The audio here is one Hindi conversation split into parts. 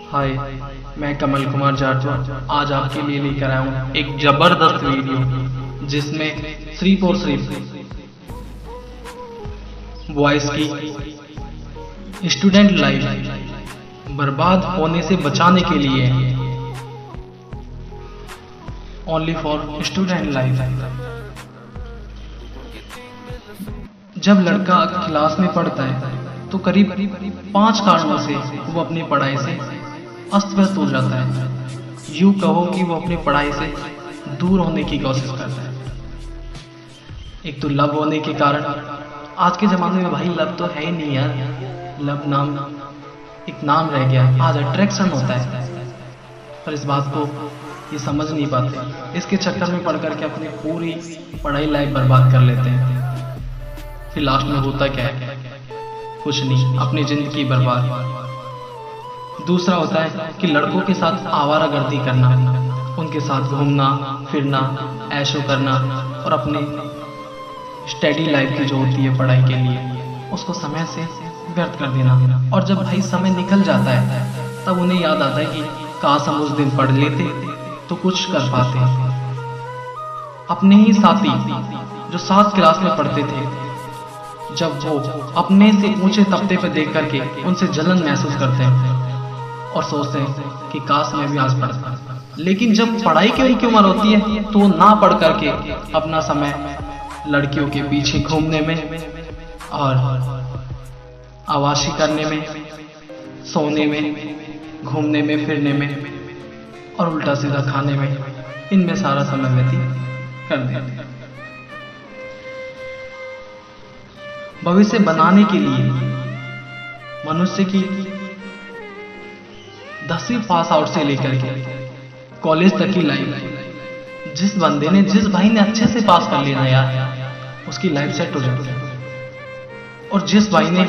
हाय, मैं कमल कुमार जाटवा आज आपके लिए लेकर आया हूँ एक जबरदस्त वीडियो जिसमें सिर्फ और सिर्फ बॉयज की स्टूडेंट लाइफ बर्बाद होने से बचाने के लिए ओनली फॉर स्टूडेंट लाइफ। जब लड़का क्लास में पढ़ता है तो करीब 5 कारणों से वो अपनी पढ़ाई से अस्त व्यस्त हो जाता है। यूं कहो कि वो अपनी पढ़ाई से दूर होने की कोशिश करता है। एक तो लव होने के कारण, आज के जमाने में भाई लव तो है ही नहीं यार, लव नाम एक नाम रह गया। आज अट्रैक्शन होता है, पर इस बात को ये समझ नहीं पाते। इसके चक्कर में पढ़ करके अपनी पूरी पढ़ाई लाइफ बर्बाद कर लेते हैं। फिर लास्ट में होता क्या है? कुछ नहीं, अपनी जिंदगी बर्बाद। दूसरा होता है कि लड़कों के साथ आवारागर्दी करना, उनके साथ घूमना फिरना, ऐशो करना और अपने स्टडी लाइफ की जो होती है पढ़ाई के लिए उसको समय से व्यर्थ कर देना। और जब भाई समय निकल जाता है तब उन्हें याद आता है कि काश हम उस दिन पढ़ लेते तो कुछ कर पाते। अपने ही साथी जो 7 क्लास में पढ़ते थे, जब वो अपने से ऊंचे तबके पर देख करके उनसे जलन महसूस करते हैं और सोचते हैं कि काश मैं भी आज पढ़ता। लेकिन जब पढ़ाई की उनकी उम्र होती है तो वो ना पढ़ करके अपना समय लड़कियों के पीछे घूमने में और आवाशी करने में, सोने में, घूमने में फिरने में और उल्टा सीधा खाने में, इनमें सारा समय व्यतीत कर देते हैं। भविष्य बनाने के लिए मनुष्य की 10वीं पास आउट से लेकर के कॉलेज तक की लाइफ, जिस बंदे ने, जिस भाई ने अच्छे से पास कर लिया यार, उसकी लाइफ सेट हो जाती है। और जिस भाई ने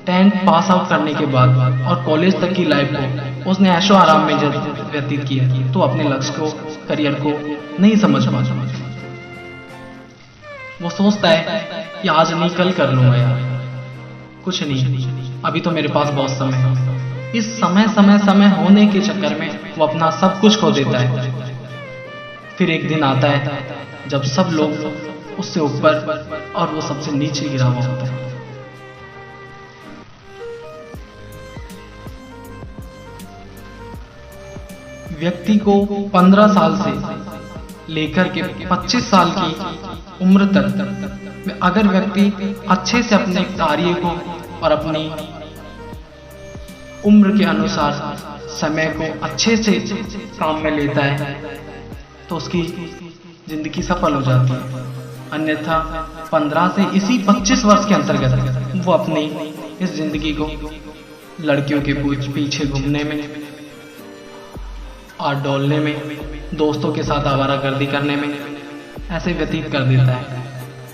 10th पास आउट करने के बाद और कॉलेज तक की लाइफ को उसने ऐशो आराम में व्यतीत किया तो अपने लक्ष्य को, करियर को नहीं समझ पाता। वो सोचता है कि आज नहीं कल कर लूंगा यार, कुछ नहीं, अभी तो मेरे पास बहुत समय है। इस समय होने के चक्कर में वो अपना सब कुछ खो देता है। फिर एक दिन आता है जब सब लोग उससे ऊपर और वो सबसे नीचे गिरा हुआ होता है। व्यक्ति को 15 साल से लेकर के 25 साल की उम्र तक अगर व्यक्ति अच्छे से अपने कार्य को और अपनी उम्र के अनुसार समय को अच्छे से काम में लेता है तो उसकी जिंदगी सफल हो जाती है। अन्यथा 15 से इसी 25 वर्ष के अंतर्गत वो अपनी इस जिंदगी को लड़कियों के पीछे घूमने में और डोलने में, दोस्तों के साथ आवारागर्दी करने में ऐसे व्यतीत कर देता है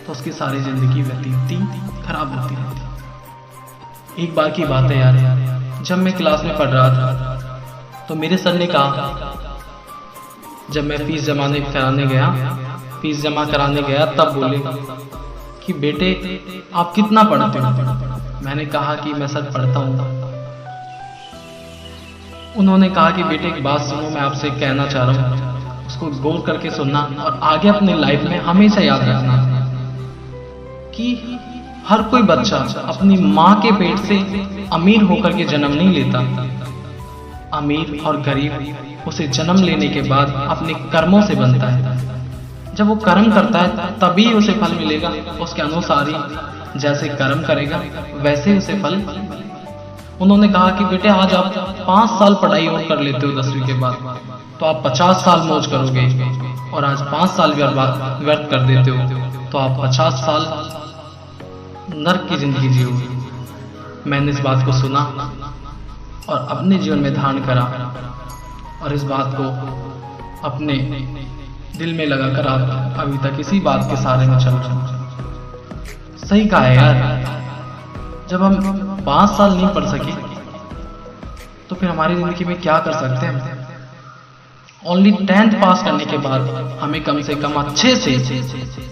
तो उसकी सारी जिंदगी व्यतीत खराब होती रहती है। एक बार की बात है यार, जब मैं क्लास में पढ़ रहा था तो मेरे सर ने कहा, जब मैं फीस जमा कराने गया तब बोले कि बेटे आप कितना पढ़ते हो? मैंने कहा कि मैं सर पढ़ता हूँ। उन्होंने कहा कि बेटे एक बात सुनो, मैं आपसे कहना चाह रहा हूँ, उसको गौर करके सुनना और आगे अपनी लाइफ में हमेशा याद रखना कि हर कोई बच्चा अपनी माँ के पेट से अमीर होकर के जन्म नहीं लेता। अमीर और गरीब उसे जन्म लेने के बाद अपने कर्मों से बनता है। जब वो कर्म करता है तभी उसे फल मिलेगा, उसके अनुसार ही जैसे कर्म करेगा वैसे उसे फल। उन्होंने कहा कि बेटे आज आप 5 साल पढ़ाई और कर लेते हो 10वीं के बाद तो आप 50 साल मौज करोगे, और आज 5 साल व्यर्थ कर देते हो तो आप 50 साल नर्क की जिंदगी जियोगे। मैंने इस बात को सुना और अपने जीवन में धारण करा और इस बात को अपने दिल में लगाकर आप अभी तक इसी बात के सहारे में चल रहे हैं। सही कहा है यार, जब हम 5 साल नहीं पढ़ सके तो फिर हमारी जिंदगी में क्या कर सकते हैं? ओनली 10th पास करने के बाद हमें कम से कम अच्छे से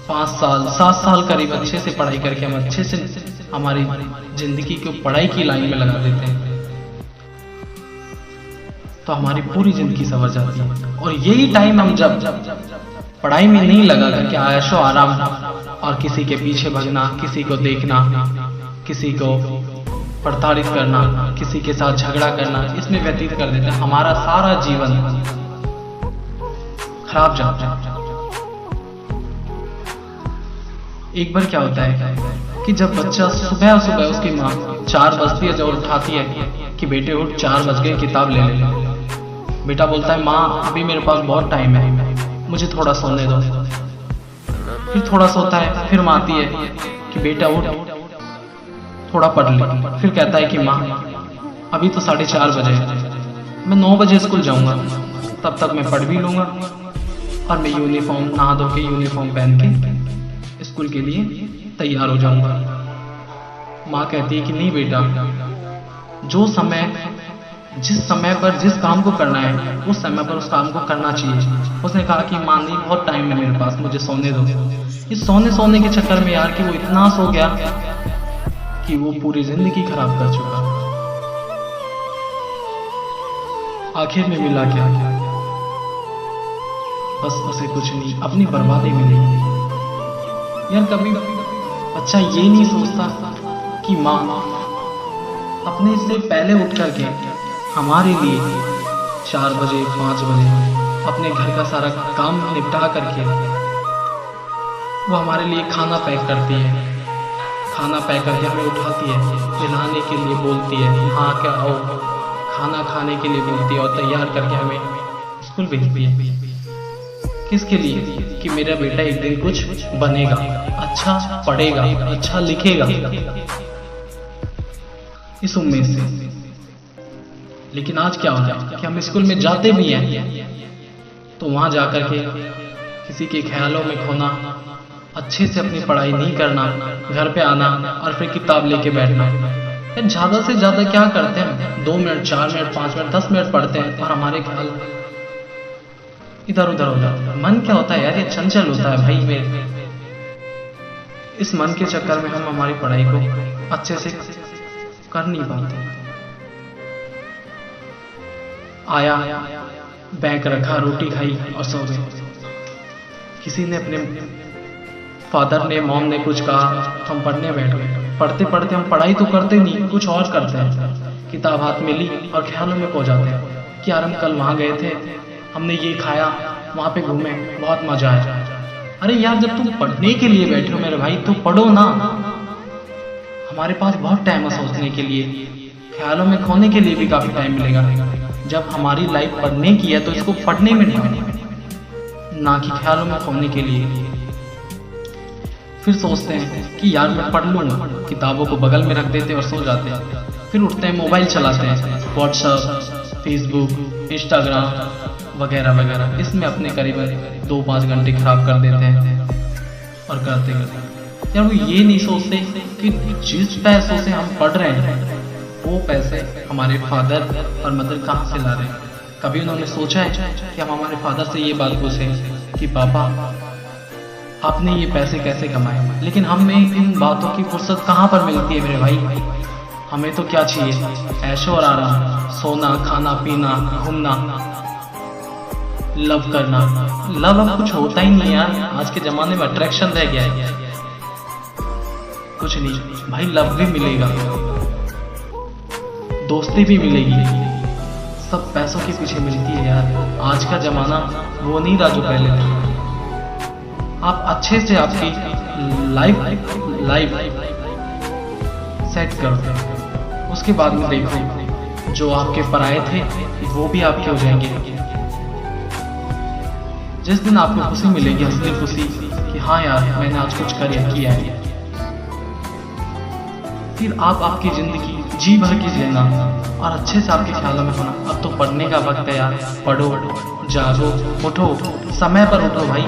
5 साल 7 साल करीब अच्छे से पढ़ाई करके हम अच्छे से हमारी जिंदगी को पढ़ाई की लाइन में लगा देते हैं। तो हमारी पूरी जिंदगी संवर जाती है। और यही टाइम हम जब पढ़ाई में नहीं लगा करके आयशो आराम और किसी के पीछे भगना, किसी को देखना, किसी को प्रताड़ित करना, किसी के साथ झगड़ा करना, इसमें व्यतीत कर देते हैं, हमारा सारा जीवन खराब जाता है। एक बार क्या होता है कि जब बच्चा सुबह सुबह उसकी माँ 4 बजती है जब उठाती है कि बेटे उठ 4 बज गए, किताब ले ले। बेटा बोलता है माँ अभी मेरे पास बहुत टाइम है, मुझे थोड़ा सोने दो। फिर थोड़ा सोता है, फिर माँ आती है कि बेटा उठ थोड़ा पढ़ ले। फिर कहता है कि माँ अभी तो 4:30 बजे है, मैं 9 बजे स्कूल जाऊंगा, तब तक मैं पढ़ भी लूंगा और मैं यूनिफॉर्म नहा धो के यूनिफॉर्म पहन के स्कूल के लिए तैयार हो जाऊंगा। माँ कहती है कि नहीं बेटा, जो समय जिस समय पर जिस काम को करना है उस समय पर उस काम को करना चाहिए। उसने कहा कि माँ नहीं, बहुत टाइम है मेरे पास, मुझे सोने दो। इस सोने के चक्कर में यार कि वो इतना सो गया कि वो पूरी जिंदगी खराब कर चुका। आखिर में मिला क्या? बस उसे कुछ नहीं, अपनी बर्बादी मिली। यार कभी बच्चा ये नहीं सोचता कि माँ अपने से पहले उठ करके हमारे लिए 4 बजे 5 बजे अपने घर का सारा काम निपटा करके वो हमारे लिए खाना पैक करती है, खाना पैक करके हमें उठाती है, नहाने के लिए बोलती है, हाँ क्या आओ, खाना खाने के लिए बोलती है और तैयार करके हमें स्कूल भेजती है। किसके लिए? कि मेरा बेटा एक दिन कुछ बनेगा, अच्छा पढ़ेगा, अच्छा लिखेगा, इस उम्मीद से। लेकिन आज क्या हो जाए कि हम स्कूल में जाते भी हैं तो वहां जाकर के किसी के ख्यालों में खोना, अच्छे से अपनी पढ़ाई नहीं करना, घर पे आना और फिर किताब लेके बैठना। ज्यादा से ज्यादा क्या करते हैं, 2 मिनट 4 मिनट 5 मिनट 10 मिनट पढ़ते हैं और हमारे ख्याल इधर उधर हो जाता है। मन क्या होता है यार, ये चंचल होता है भाई मेरे। इस मन के चक्कर में हम हमारी पढ़ाई को अच्छे से कर नहीं पाते। आया, बैग रखा, रोटी खाई और सो गए। किसी ने अपने फादर ने, मॉम ने कुछ कहा तो हम पढ़ने बैठ गए। पढ़ते पढ़ते हम पढ़ाई तो करते नहीं, कुछ और करते हैं। किताब हाथ में ली और ख्यालों में खो जाते हैं कि यार हम कल वहां गए थे, हमने ये खाया, वहां पे घूमे, बहुत मजा आया। अरे यार जब तुम पढ़ने के लिए बैठे हो मेरे भाई तो पढ़ो ना। हमारे पास बहुत टाइम है सोचने के लिए, ख्यालों में खोने के लिए भी काफी टाइम मिलेगा। जब हमारी लाइफ पढ़ने की है तो इसको पढ़ने में ढूंढो, ना कि ख्यालों में खोने के लिए। फिर सोचते हैं कि यार मैं पढ़ लूंगा, किताबों को बगल में रख देते और सो जाते हैं। फिर उठते हैं, मोबाइल चलाते हैं, व्हाट्सएप, फेसबुक, इंस्टाग्राम वगैरह वगैरह, इसमें अपने करीबन 2-5 घंटे खराब कर देते हैं। और करते करते यार वो ये नहीं सोचते कि जिस पैसों से हम पढ़ रहे हैं वो पैसे हमारे फादर और मदर कहाँ से ला रहे हैं। कभी उन्होंने सोचा है कि हम हमारे फादर से ये बात पूछें कि पापा आपने ये पैसे कैसे कमाए? लेकिन हमें इन बातों की फुर्सत कहाँ पर मिलती है मेरे भाई। हमें तो क्या चाहिए, ऐशो और आराम, सोना, खाना पीना, घूमना, लव करना। लव अब कुछ होता ही नहीं यार, आज के जमाने में अट्रैक्शन रह गया है, कुछ नहीं भाई। लव भी मिलेगा, दोस्ती भी मिलेगी, सब पैसों के पीछे मिलती है यार। आज का जमाना वो नहीं रहा जो पहले था। आप अच्छे से आपकी लाइफ सेट करो, उसके बाद में देखो जो आपके पराये थे वो भी आपके हो जाएंगे। जिस दिन आपको खुशी मिलेगी, असली खुशी कि हाँ यार मैंने आज कुछ किया है, फिर आप आपकी जिंदगी जी भर की जीना और अच्छे से आपके ख्यालों में होना। अब तो पढ़ने का वक्त है यार, पढ़ो, जागो, उठो, समय पर उठो भाई,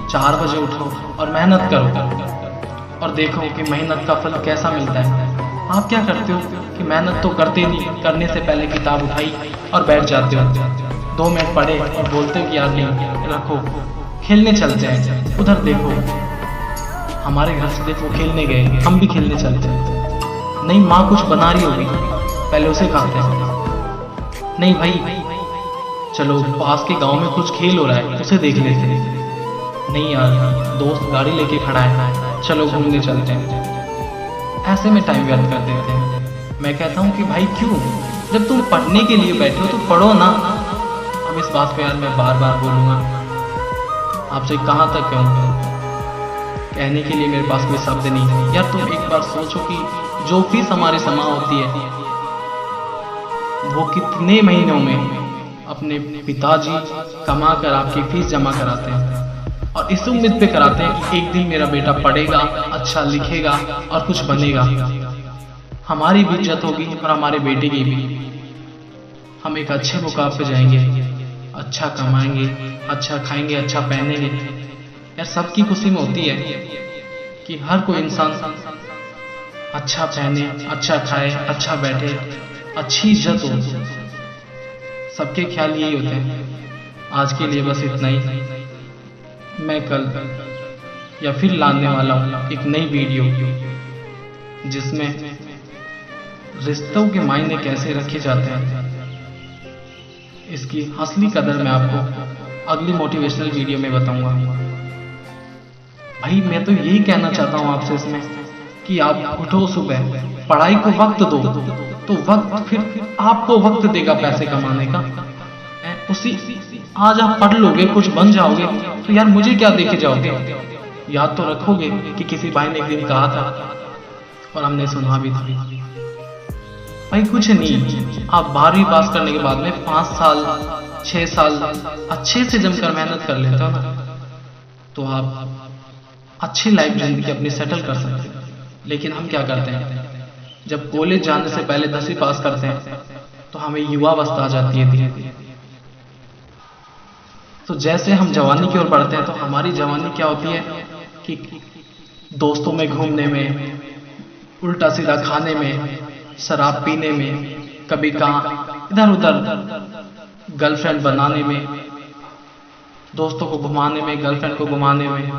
4 बजे उठो और मेहनत करो और देखो कि मेहनत का फल कैसा मिलता है। आप क्या करते हो कि मेहनत तो करते नहीं, करने से पहले किताब उठाई और बैठ जाते हो, 2 मिनट पढ़े और बोलते हो कि यार नहीं रखो, खेलने चलते हैं। उधर देखो, हमारे घर से देखो खेलने गए, हम भी खेलने चलते हैं। नहीं माँ कुछ बना रही होगी, पहले उसे खाते हैं। नहीं भाई चलो पास के गांव में कुछ खेल हो रहा है, उसे देख लेते हैं। नहीं यार, दोस्त गाड़ी लेके खड़ा है, चलो घूमने चलते हैं। ऐसे में टाइम व्यर्थ कर देते हैं। मैं कहता हूँ कि भाई क्यों, जब तुम पढ़ने के लिए बैठे हो तो पढ़ो ना। अब इस बात को यार मैं बार बार बोलूँगा, आपसे कहाँ तक कहूँ, कहने के लिए मेरे पास कोई शब्द नहीं है। यार तुम एक बार सोचो कि जो फीस हमारी जमा होती है वो कितने महीनों में अपने पिताजी कमा कर आपकी फीस जमा कराते हैं, और इस उम्मीद पे कराते हैं कि एक दिन मेरा बेटा पढ़ेगा, अच्छा लिखेगा और कुछ बनेगा, हमारी भी इज्जत होगी और हमारे बेटे की भी। हम एक अच्छे मुकाम पे जाएंगे, अच्छा कमाएंगे, अच्छा खाएंगे, अच्छा पहनेंगे। यार सबकी खुशी में होती है कि हर कोई इंसान अच्छा पहने, अच्छा खाए, अच्छा बैठे, अच्छी इज्जत हो। सबके ख्याल यही होते हैं। आज के लिए बस इतना ही। मैं कल या फिर लाने वाला हूँ एक नई वीडियो, जिसमें रिश्तों के मायने कैसे रखे जाते हैं, इसकी असली कदर मैं आपको अगली मोटिवेशनल वीडियो में बताऊंगा। भाई मैं तो यही कहना चाहता हूँ आपसे इसमें कि आप उठो सुबह, पढ़ाई को वक्त दो, तो वक्त फिर आपको वक्त देगा पैसे कमाने का। उसी आज आप पढ़ लोगे, कुछ बन जाओगे, तो यार मुझे क्या देके जाओगे। याद तो रखोगे कि किसी भाई ने एक दिन कहा था और हमने सुना भी था। भाई कुछ नहीं, आप 12वीं पास करने के बाद में 5 साल 6 साल अच्छे से जमकर मेहनत कर लेते हो ना, तो आप अच्छी लाइफ जिंदगी अपनी सेटल कर सकते हैं। लेकिन हम क्या करते हैं, जब कॉलेज जाने से पहले 10वीं पास करते हैं तो हमें युवावस्था आ जाती है धीरे धीरे। तो जैसे हम जवानी की ओर बढ़ते हैं तो हमारी जवानी क्या होती है कि दोस्तों में घूमने में, उल्टा सीधा खाने में, शराब पीने में, कभी कहाँ इधर उधर गर्लफ्रेंड बनाने में, दोस्तों को घुमाने में, गर्लफ्रेंड को घुमाने में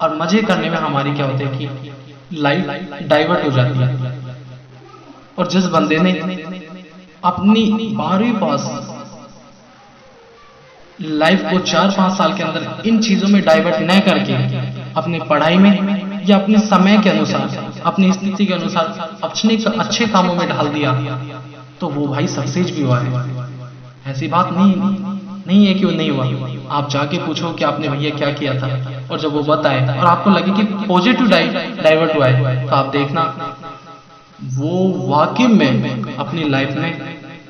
और मजे करने में हमारी क्या होती है कि लाइफ डाइवर्ट हो जाती है। और जिस बंदे ने अपनी 12वीं पास लाइफ को 4-5 साल के अंदर इन चीजों में डाइवर्ट न करके अपनी पढ़ाई में या अपने समय के अनुसार, अपनी स्थिति के अनुसार अपने अच्छे कामों में ढाल दिया, तो वो भाई सक्सेस भी हुआ है। ऐसी बात नहीं है कि वो नहीं हुआ। आप जाके पूछो कि आपने भैया क्या किया था, और जब वो बताए और आपको लगे कि पॉजिटिव डाइवर्ट हुआ है, तो आप देखना वो वाकई में अपनी लाइफ में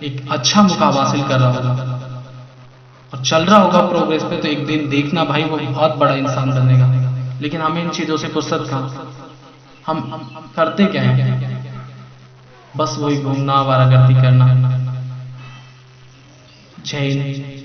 एक अच्छा मुकाम हासिल कर रहा होगा और चल रहा होगा प्रोग्रेस पे। तो एक दिन देखना भाई वो बहुत बड़ा इंसान बनेगा। लेकिन हमें इन चीजों से फुर्सत कहाँ, हम करते क्या है, बस वही घूमना, आवारागर्दी करना। जय हिंद।